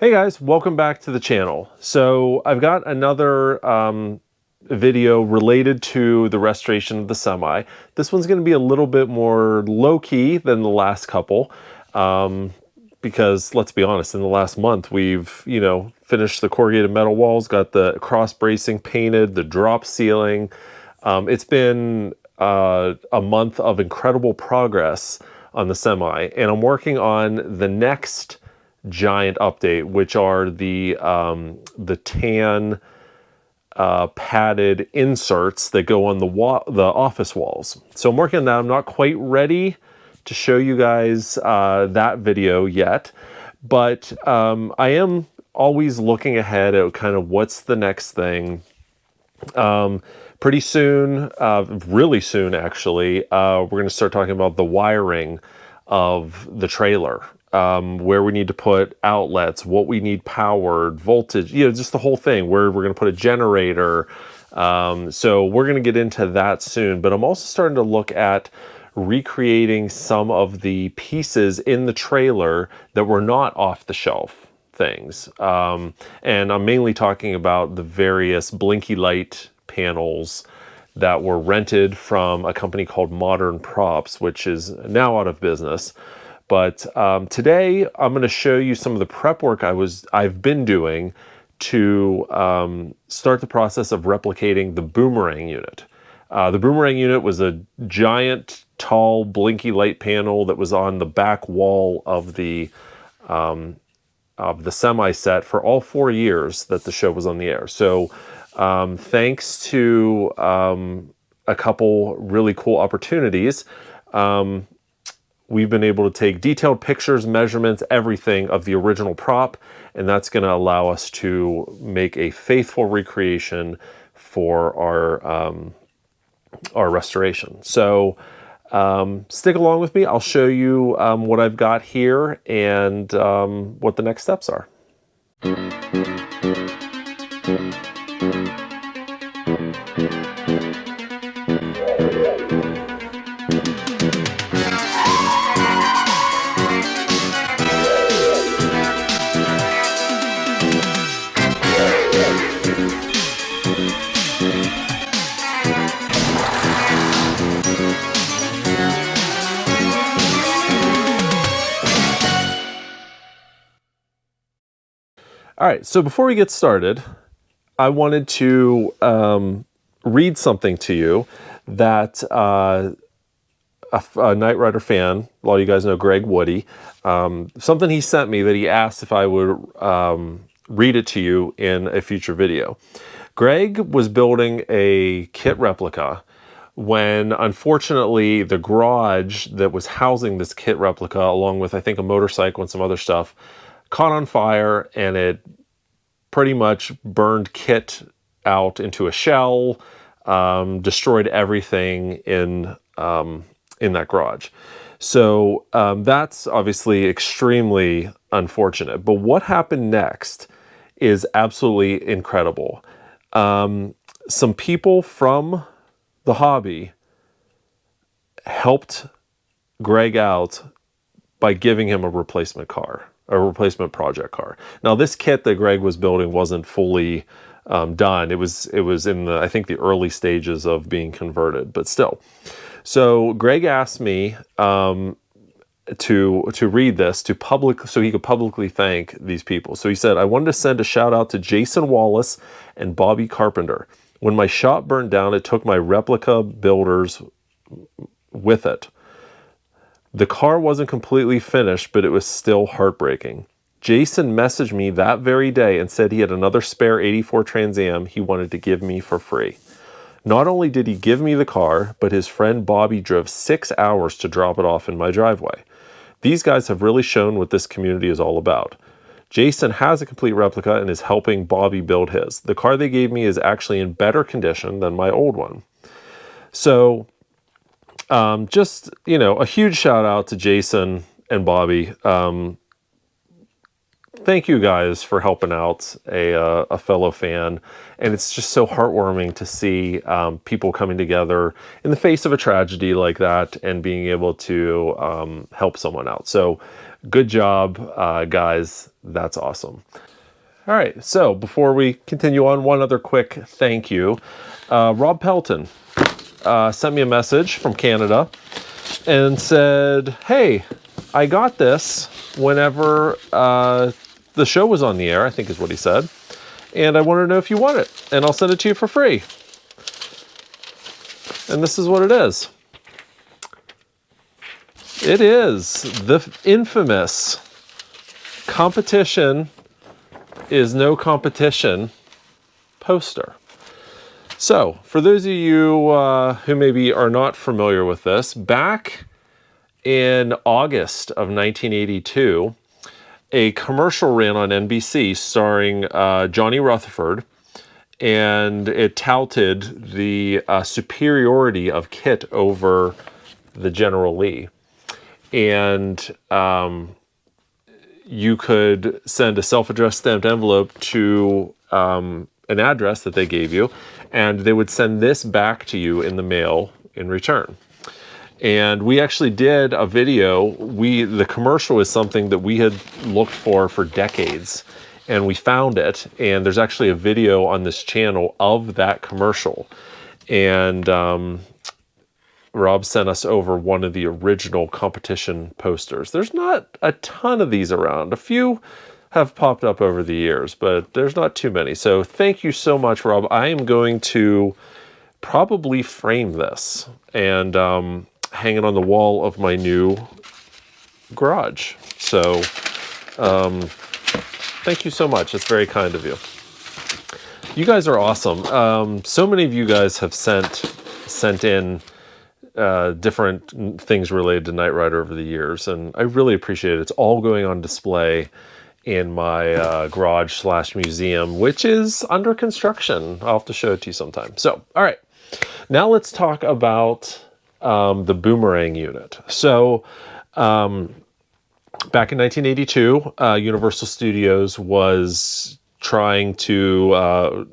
Hey guys, welcome back to the channel. So I've got another video related to the restoration of the semi. This one's going to be a little bit more low-key than the last couple because let's be honest, in the last month we've, finished the corrugated metal walls, got the cross bracing painted, the drop ceiling. It's been a month of incredible progress on the semi, and I'm working on the next giant update, which are the tan padded inserts that go on the office walls. So I'm working on that. I'm not quite ready to show you guys that video yet, but I am always looking ahead at kind of what's the next thing. Pretty soon, really soon actually, we're going to start talking about the wiring of the trailer. Where we need to put outlets, what we need powered, voltage, just the whole thing, where we're going to put a generator. So we're going to get into that soon, but I'm also starting to look at recreating some of the pieces in the trailer that were not off the shelf things. And I'm mainly talking about the various blinky light panels that were rented from a company called Modern Props, which is now out of business. But today I'm going to show you some of the prep work I've been doing to start the process of replicating the Boomerang unit. The Boomerang unit was a giant, tall, blinky light panel that was on the back wall of the semi set for all 4 years that the show was on the air. So thanks to a couple really cool opportunities, we've been able to take detailed pictures, measurements, everything of the original prop, and that's going to allow us to make a faithful recreation for our restoration. So stick along with me. I'll show you what I've got here and what the next steps are. All right, so before we get started, I wanted to read something to you that a Knight Rider fan, a lot of you guys know Greg Woody, something he sent me that he asked if I would read it to you in a future video. Greg was building a kit replica when, unfortunately, the garage that was housing this kit replica, along with, I think, a motorcycle and some other stuff, caught on fire, and it pretty much burned kit out into a shell, destroyed everything in that garage. So that's obviously extremely unfortunate. But what happened next is absolutely incredible. Some people from the hobby helped Greg out by giving him a replacement car. A replacement project car. Now, this kit that Greg was building wasn't fully done. It was in the, I think, the early stages of being converted, but still. So Greg asked me to read this so he could publicly thank these people. So he said, "I wanted to send a shout out to Jason Wallace and Bobby Carpenter. When my shop burned down, it took my replica builders with it. The car wasn't completely finished, but it was still heartbreaking. Jason messaged me that very day and said he had another spare 84 Trans Am he wanted to give me for free. Not only did he give me the car, but his friend Bobby drove 6 hours to drop it off in my driveway. These guys have really shown what this community is all about. Jason has a complete replica and is helping Bobby build his. The car they gave me is actually in better condition than my old one." So just, a huge shout out to Jason and Bobby. Thank you guys for helping out a fellow fan. And it's just so heartwarming to see people coming together in the face of a tragedy like that and being able to help someone out. So good job, guys. That's awesome. All right, so before we continue on, one other quick thank you. Rob Pelton sent me a message from Canada and said, hey, I got this whenever the show was on the air, I think is what he said, and I want to know if you want it, and I'll send it to you for free. And this is what it is. It is the infamous Competition is No Competition poster. So, for those of you who maybe are not familiar with this, back in August of 1982, a commercial ran on NBC starring Johnny Rutherford, and it touted the superiority of KITT over the General Lee. And you could send a self-addressed stamped envelope to an address that they gave you, and they would send this back to you in the mail in return. And we actually did a video. The commercial is something that we had looked for decades, and we found it. And there's actually a video on this channel of that commercial. And Rob sent us over one of the original competition posters. There's not a ton of these around. A few have popped up over the years, but there's not too many. So thank you so much, Rob. I am going to probably frame this and hang it on the wall of my new garage. So thank you so much. It's very kind of you. You guys are awesome. So many of you guys have sent in different things related to Knight Rider over the years, and I really appreciate it. It's all going on display in my garage/museum, which is under construction. I'll have to show it to you sometime. So, all right, now let's talk about the Boomerang unit. So, back in 1982, Universal Studios was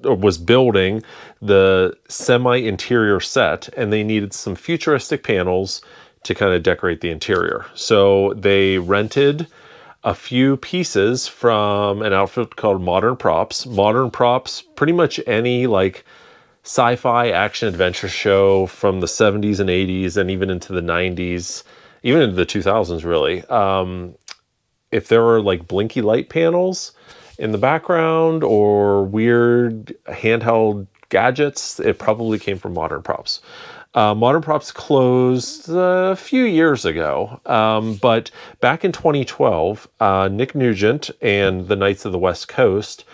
was building the semi-interior set, and they needed some futuristic panels to kind of decorate the interior. So they rented a few pieces from an outfit called Modern Props. Modern Props, pretty much any like sci-fi action adventure show from the 70s and 80s and even into the 90s, even into the 2000s really. If there were like blinky light panels in the background or weird handheld gadgets, it probably came from Modern Props. Modern Props closed a few years ago, but back in 2012, Nick Nugent and the Knights of the West Coast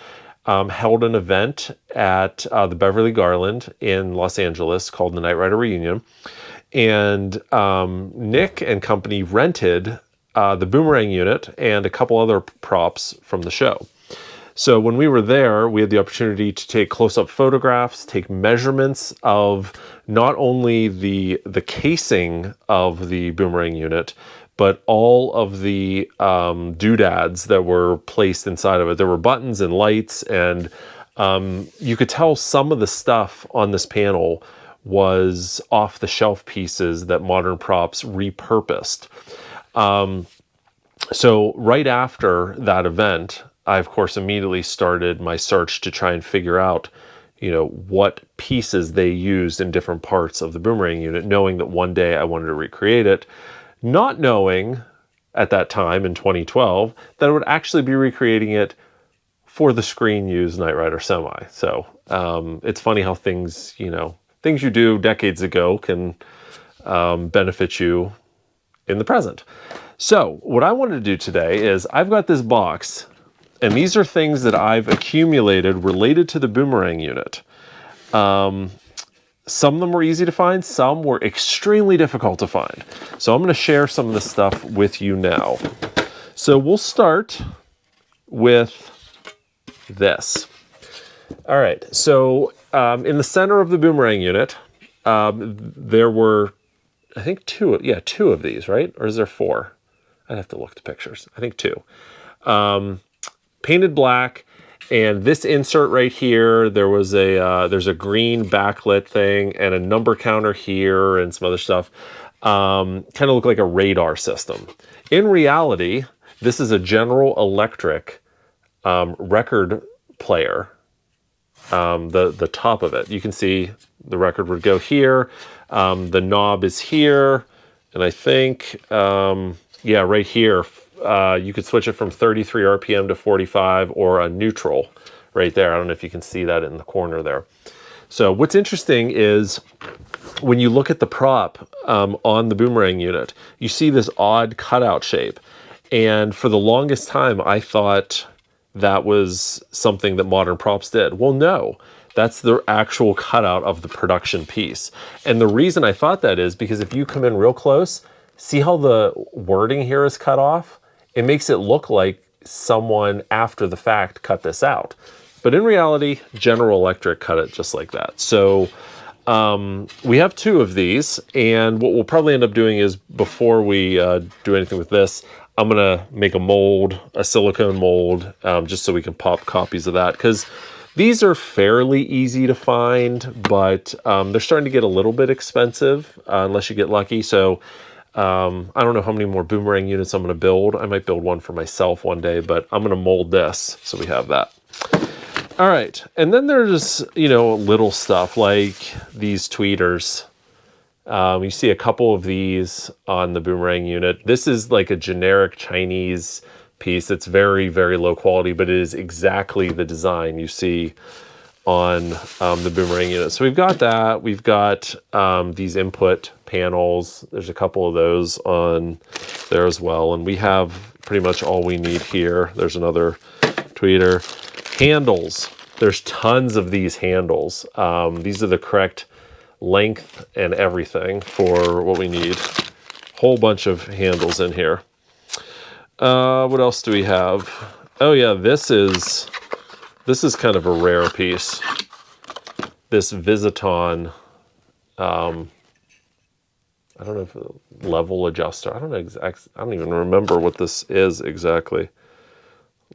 held an event at the Beverly Garland in Los Angeles called the Knight Rider Reunion, and Nick and company rented the Boomerang unit and a couple other props from the show. So when we were there, we had the opportunity to take close-up photographs, take measurements of not only the casing of the Boomerang unit, but all of the doodads that were placed inside of it. There were buttons and lights, and you could tell some of the stuff on this panel was off-the-shelf pieces that Modern Props repurposed. So right after that event, I, of course, immediately started my search to try and figure out, what pieces they used in different parts of the Boomerang unit, knowing that one day I wanted to recreate it, not knowing at that time in 2012 that I would actually be recreating it for the screen-used Knight Rider Semi. So it's funny how things you do decades ago can benefit you in the present. So what I wanted to do today is I've got this box, and these are things that I've accumulated related to the Boomerang unit. Some of them were easy to find, some were extremely difficult to find. So I'm going to share some of this stuff with you now. So we'll start with this. All right, so in the center of the Boomerang unit, there were, I think two of these, right? Or is there four? I'd have to look at the pictures. I think two. Painted black, and this insert right here, there's a green backlit thing and a number counter here and some other stuff. Kind of look like a radar system. In reality, This is a General Electric record player. The top of it, you can see the record would go here. The knob is here, and I think, yeah, right here, you could switch it from 33 RPM to 45 or a neutral right there. I don't know if you can see that in the corner there. So what's interesting is when you look at the prop on the Boomerang unit, you see this odd cutout shape. And for the longest time, I thought that was something that modern props did. Well, no, that's the actual cutout of the production piece. And the reason I thought that is because if you come in real close, see how the wording here is cut off? It makes it look like someone after the fact cut this out. But in reality, General Electric cut it just like that. So we have 2 of these, and what we'll probably end up doing is before we do anything with this, I'm gonna make a mold, a silicone mold, just so we can pop copies of that, because these are fairly easy to find, but they're starting to get a little bit expensive unless you get lucky. So I don't know how many more Boomerang units I'm gonna build. I might build one for myself one day, but I'm gonna mold this so we have that. All right, and then there's, you know, little stuff like these tweeters. You see a couple of these on the Boomerang unit. This is like a generic Chinese piece. It's very, very low quality, but it is exactly the design you see on the Boomerang unit. So we've got that. We've got these input panels. There's a couple of those on there as well. And we have pretty much all we need here. There's another tweeter. Handles. There's tons of these handles. These are the correct length and everything for what we need. Whole bunch of handles in here. What else do we have? Oh yeah, this is kind of a rare piece. This Visiton, I don't know if level adjuster. I don't know I don't even remember what this is exactly.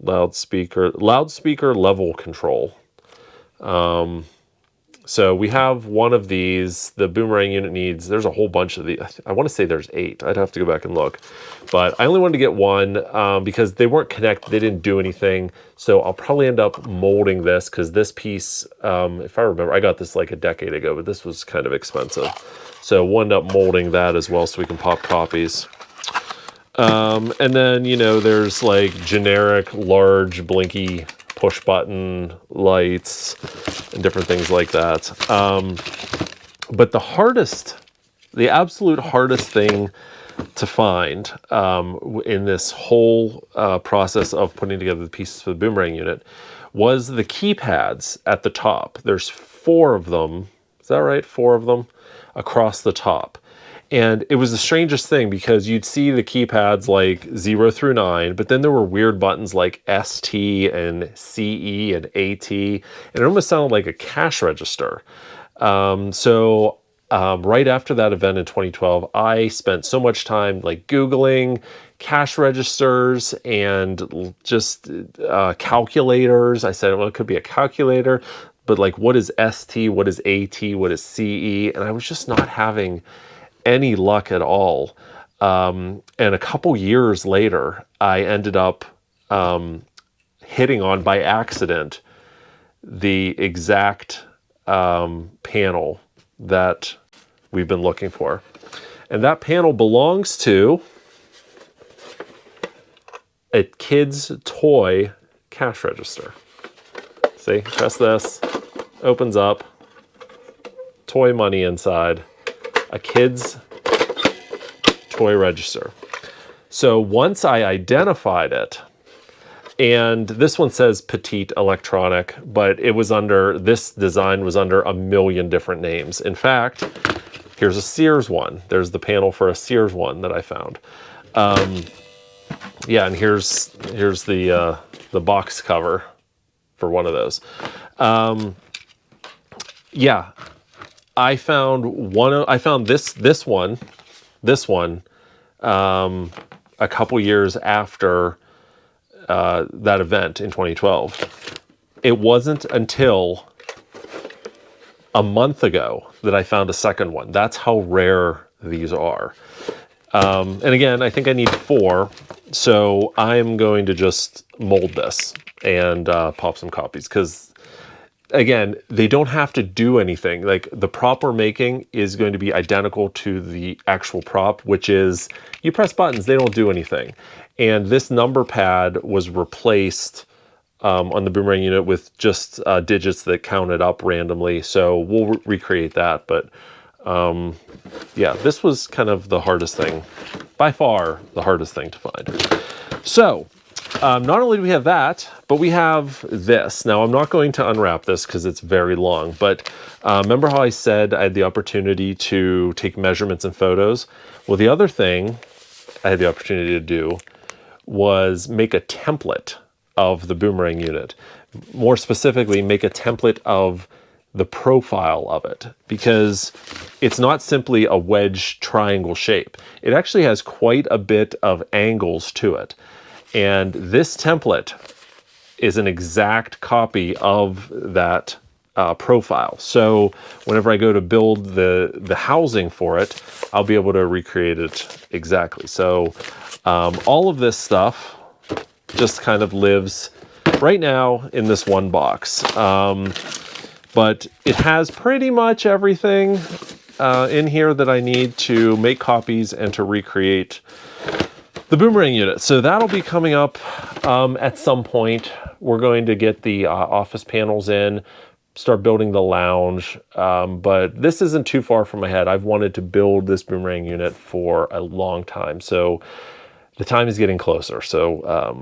Loudspeaker level control. So we have one of these. The Boomerang unit needs, there's a whole bunch of these. I want to say there's 8. I'd have to go back and look. But I only wanted to get one because they weren't connected. They didn't do anything. So I'll probably end up molding this because this piece, if I remember, I got this like a decade ago, but this was kind of expensive. So we'll end up molding that as well so we can pop copies. And then, you know, there's like generic large blinky push button lights and different things like that. But the absolute hardest thing to find in this whole process of putting together the pieces for the Boomerang unit was the keypads at the top. There's 4 of them. Is that right? 4 of them across the top. And it was the strangest thing because you'd see the keypads like 0 through 9, but then there were weird buttons like ST and CE and AT, and it almost sounded like a cash register. So right after that event in 2012, I spent so much time like Googling cash registers and just calculators. I said, well, it could be a calculator, but like what is ST, what is AT, what is CE? And I was just not having any luck at all. And a couple years later, I ended up hitting on, by accident, the exact panel that we've been looking for. And that panel belongs to a kid's toy cash register. See, press this, opens up, toy money inside. A kid's toy register. So once I identified it, and this one says Petite Electronic, but it was under, this design was under a million different names. In fact, here's a Sears one. There's the panel for a Sears one that I found. Yeah, and here's the box cover for one of those. Yeah. I found this one a couple years after that event in 2012. It wasn't until a month ago that I found a second one. That's how rare these are. And again, I think I need 4. So I'm going to just mold this and pop some copies, because again, they don't have to do anything. Like, the prop we're making is going to be identical to the actual prop, which is you press buttons, they don't do anything. And this number pad was replaced on the Boomerang unit with just digits that counted up randomly. So we'll recreate that. But yeah, this was kind of the hardest thing, by far the hardest thing to find. So not only do we have that, but we have this. Now, I'm not going to unwrap this because it's very long, but remember how I said I had the opportunity to take measurements and photos? Well, the other thing I had the opportunity to do was make a template of the Boomerang unit. More specifically, make a template of the profile of it, because it's not simply a wedge triangle shape. It actually has quite a bit of angles to it. And this template is an exact copy of that profile. So whenever I go to build the housing for it, I'll be able to recreate it exactly. So all of this stuff just kind of lives right now in this one box. But it has pretty much everything in here that I need to make copies and to recreate the Boomerang unit. So that'll be coming up at some point. We're going to get the office panels in, start building the lounge, but this isn't too far from my head. I've wanted to build this Boomerang unit for a long time, so the time is getting closer. So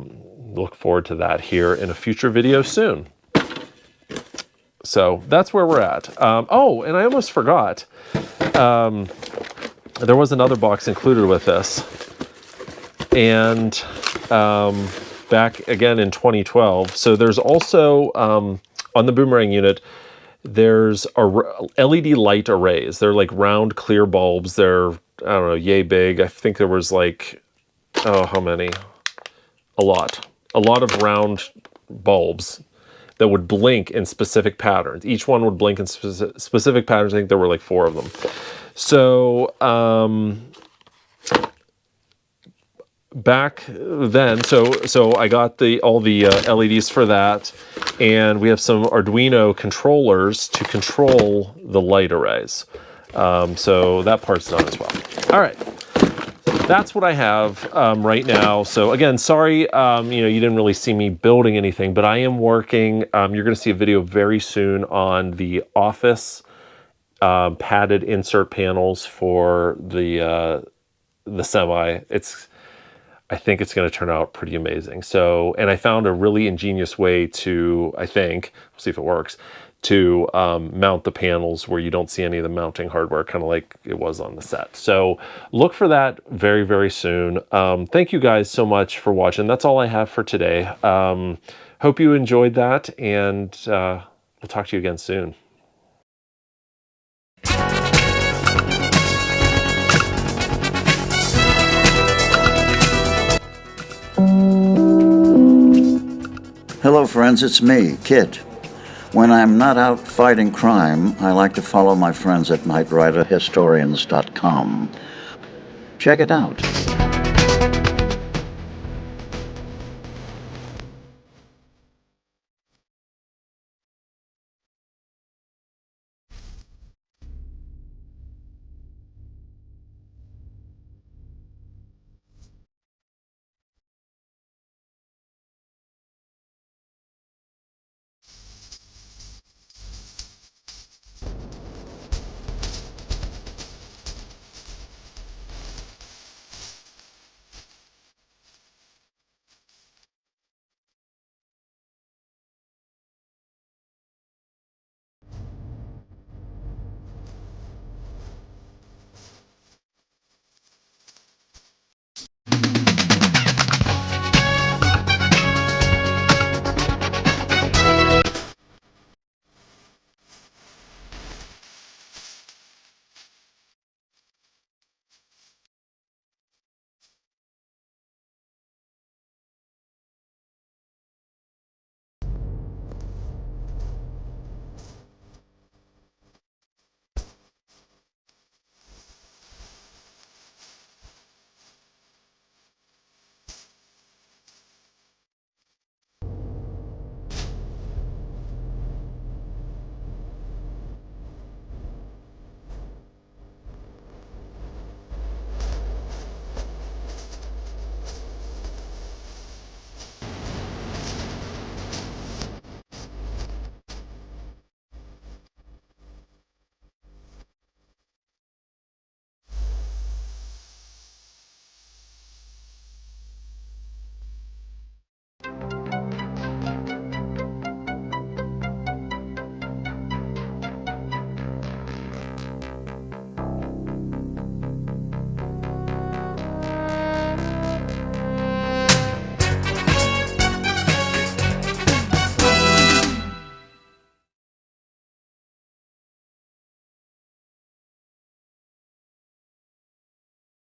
look forward to that here in a future video soon. So that's where we're at. Oh, and I almost forgot. There was another box included with this. And back again in 2012. So there's also, on the Boomerang unit, there's LED light arrays. They're like round clear bulbs. They're, I don't know, yay big. I think there was like, oh, how many? A lot of round bulbs that would blink in specific patterns. Each one would blink in specific patterns. I think there were like 4 of them. So back then, so I got all the LEDs for that, and we have some Arduino controllers to control the light arrays. So that part's done as well. All right. That's what I have right now. So again, sorry, you didn't really see me building anything, but I am working. You're going to see a video very soon on the office padded insert panels for the Semi. I think it's going to turn out pretty amazing. So, and I found a really ingenious way to, I think, we'll see if it works, to mount the panels where you don't see any of the mounting hardware, kind of like it was on the set. So look for that very, very soon. Thank you guys so much for watching. That's all I have for today. Hope you enjoyed that, and we'll talk to you again soon. Hello friends, it's me, KITT. When I'm not out fighting crime, I like to follow my friends at knightriderhistorians.com. Check it out.